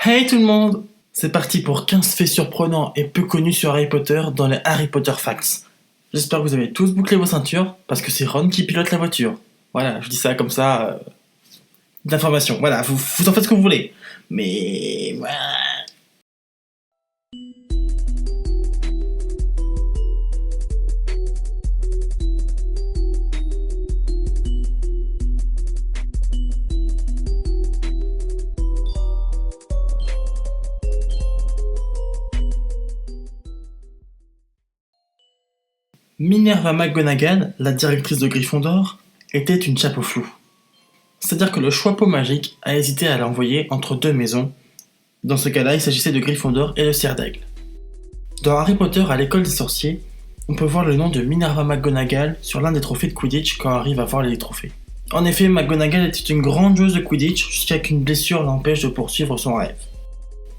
Hey tout le monde! C'est parti pour 15 faits surprenants et peu connus sur Harry Potter dans les Harry Potter Facts. J'espère que vous avez tous bouclé vos ceintures, parce que c'est Ron qui pilote la voiture. Voilà, je dis ça comme ça, d'information. Voilà, vous en faites ce que vous voulez. Mais... voilà. Minerva McGonagall, la directrice de Gryffondor, était une chapeau flou. C'est-à-dire que le choix-peau magique a hésité à l'envoyer entre deux maisons. Dans ce cas-là, il s'agissait de Gryffondor et le Cerf d'Aigle. Dans Harry Potter à l'école des sorciers, on peut voir le nom de Minerva McGonagall sur l'un des trophées de Quidditch quand Harry va voir les trophées. En effet, McGonagall était une grande joueuse de Quidditch jusqu'à qu'une blessure l'empêche de poursuivre son rêve.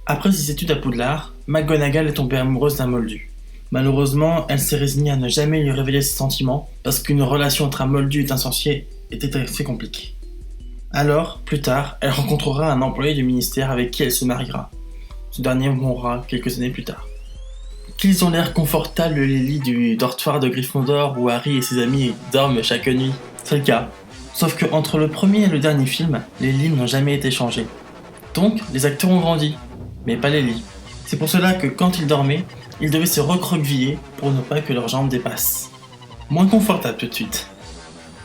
Après ses études à Poudlard, McGonagall est tombée amoureuse d'un moldu. Malheureusement, elle s'est résignée à ne jamais lui révéler ses sentiments parce qu'une relation entre un moldu et un sorcier était assez compliquée. Alors, plus tard, elle rencontrera un employé du ministère avec qui elle se mariera. Ce dernier mourra quelques années plus tard. Qu'ils ont l'air confortables les lits du dortoir de Gryffondor où Harry et ses amis dorment chaque nuit. C'est le cas. Sauf que entre le premier et le dernier film, les lits n'ont jamais été changés. Donc, les acteurs ont grandi, mais pas les lits. C'est pour cela que quand ils dormaient, ils devaient se recroqueviller pour ne pas que leurs jambes dépassent. Moins confortable tout de suite.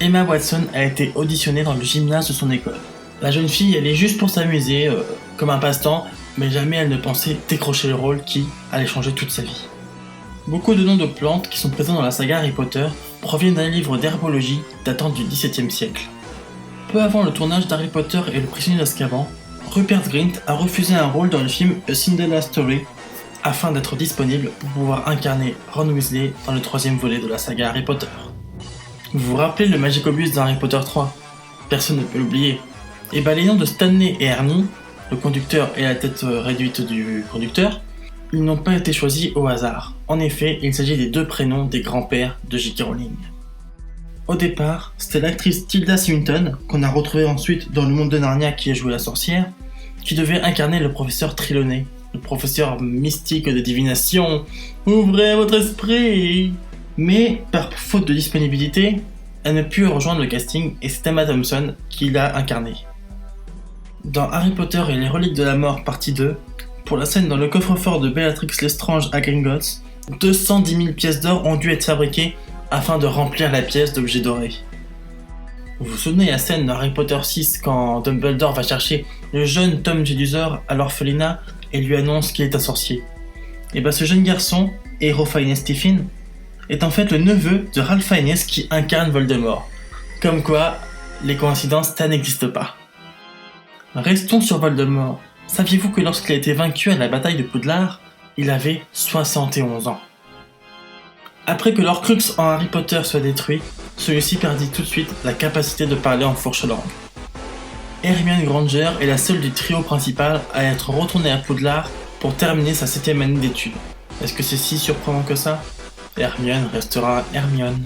Emma Watson a été auditionnée dans le gymnase de son école. La jeune fille, elle est juste pour s'amuser, comme un passe-temps, mais jamais elle ne pensait décrocher le rôle qui allait changer toute sa vie. Beaucoup de noms de plantes qui sont présents dans la saga Harry Potter proviennent d'un livre d'herbologie datant du XVIIe siècle. Peu avant le tournage d'Harry Potter et le prisonnier d'Azkaban, Rupert Grint a refusé un rôle dans le film A Cinderella Story afin d'être disponible pour pouvoir incarner Ron Weasley dans le troisième volet de la saga Harry Potter. Vous vous rappelez le Magicobus dans Harry Potter 3 ? Personne ne peut l'oublier. Et les noms de Stanley et Ernie, le conducteur et la tête réduite du conducteur, ils n'ont pas été choisis au hasard. En effet, il s'agit des deux prénoms des grands-pères de J.K. Rowling. Au départ, c'était l'actrice Tilda Swinton, qu'on a retrouvée ensuite dans Le Monde de Narnia qui a joué la sorcière, qui devait incarner le professeur Trelawney, le professeur mystique de divination. Ouvrez votre esprit! Mais, par faute de disponibilité, elle ne put rejoindre le casting et c'est Emma Thompson qui l'a incarnée. Dans Harry Potter et les reliques de la mort partie 2, pour la scène dans le coffre-fort de Bellatrix Lestrange à Gringotts, 210 000 pièces d'or ont dû être fabriquées afin de remplir la pièce d'objets dorés. Vous vous souvenez la scène dans Harry Potter 6 quand Dumbledore va chercher le jeune Tom Jedusor à l'orphelinat et lui annonce qu'il est un sorcier. Et ce jeune garçon, Hero Fiennes Stephen, est en fait le neveu de Ralph Fiennes qui incarne Voldemort. Comme quoi, les coïncidences, ça n'existe pas. Restons sur Voldemort. Saviez-vous que lorsqu'il a été vaincu à la bataille de Poudlard, il avait 71 ans. Après que l'Horcrux en Harry Potter soit détruit, celui-ci perdit tout de suite la capacité de parler en fourche-langue. Hermione Granger est la seule du trio principal à être retournée à Poudlard pour terminer sa 7ème année d'études. Est-ce que c'est si surprenant que ça ? Hermione restera Hermione.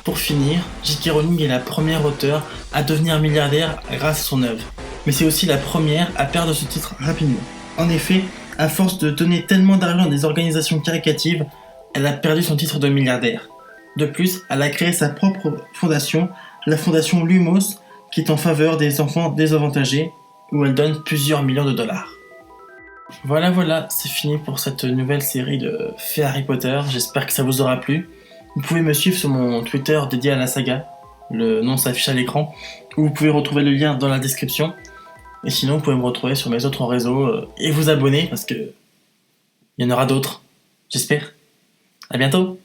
Pour finir, J.K. Rowling est la première auteure à devenir milliardaire grâce à son œuvre, mais c'est aussi la première à perdre ce titre rapidement. En effet, à force de donner tellement d'argent à des organisations caricatives, elle a perdu son titre de milliardaire. De plus, elle a créé sa propre fondation, la fondation Lumos, qui est en faveur des enfants désavantagés, où elle donne plusieurs millions de dollars. Voilà, c'est fini pour cette nouvelle série de faits Harry Potter, j'espère que ça vous aura plu. Vous pouvez me suivre sur mon Twitter dédié à la saga, le nom s'affiche à l'écran, ou vous pouvez retrouver le lien dans la description. Et sinon, vous pouvez me retrouver sur mes autres réseaux et vous abonner parce que il y en aura d'autres, j'espère. À bientôt!